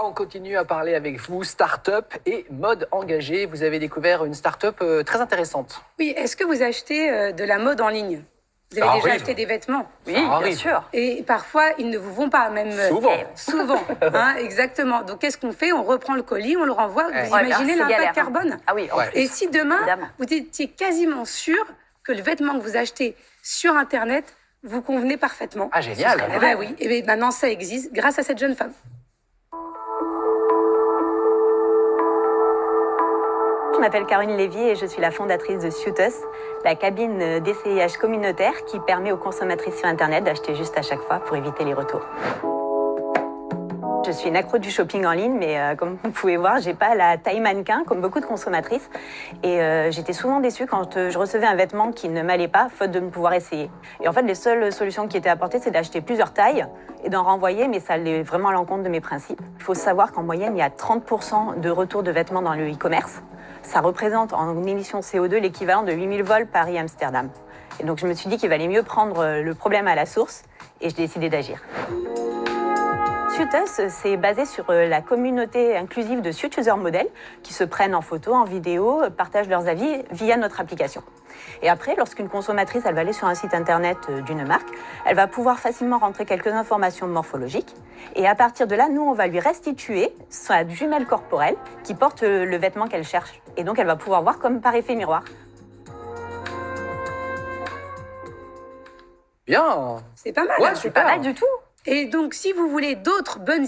on continue à parler avec vous, start-up et mode engagé. Vous avez découvert une start-up très intéressante. Oui, est-ce que vous achetez de la mode en ligne? Vous avez déjà acheté des vêtements? Oui, bien sûr. Et parfois, ils ne vous vont pas, même... Souvent, hein, exactement. Donc, qu'est-ce qu'on fait? On reprend le colis, on le renvoie. Vous imaginez l'impact carbone? Ah oui, Et si demain, vous étiez quasiment sûr que le vêtement que vous achetez sur Internet vous convenait parfaitement? Ah, génial. Eh ben oui, et bien maintenant, ça existe grâce à cette jeune femme. Je m'appelle Caroline Lévy et je suis la fondatrice de Suitus, la cabine d'essayage communautaire qui permet aux consommatrices sur Internet d'acheter juste à chaque fois pour éviter les retours. Je suis une accro du shopping en ligne, mais comme vous pouvez voir, j'ai pas la taille mannequin comme beaucoup de consommatrices. Et j'étais souvent déçue quand je recevais un vêtement qui ne m'allait pas, faute de ne pouvoir essayer. Et en fait, les seules solutions qui étaient apportées, c'est d'acheter plusieurs tailles et d'en renvoyer, mais ça allait vraiment à l'encontre de mes principes. Il faut savoir qu'en moyenne, il y a 30% de retours de vêtements dans le e-commerce. Ça représente en émissions CO2 l'équivalent de 8000 vols Paris-Amsterdam. Et donc je me suis dit qu'il valait mieux prendre le problème à la source et j'ai décidé d'agir. Suitus, c'est basé sur la communauté inclusive de Suit-User Models qui se prennent en photo, en vidéo, partagent leurs avis via notre application. Et après, lorsqu'une consommatrice elle va aller sur un site internet d'une marque, elle va pouvoir facilement rentrer quelques informations morphologiques. Et à partir de là, nous, on va lui restituer sa jumelle corporelle qui porte le vêtement qu'elle cherche. Et donc, elle va pouvoir voir comme par effet miroir. Bien. C'est pas mal. Ouais, hein, super. Pas mal du tout. Et donc, si vous voulez d'autres bonnes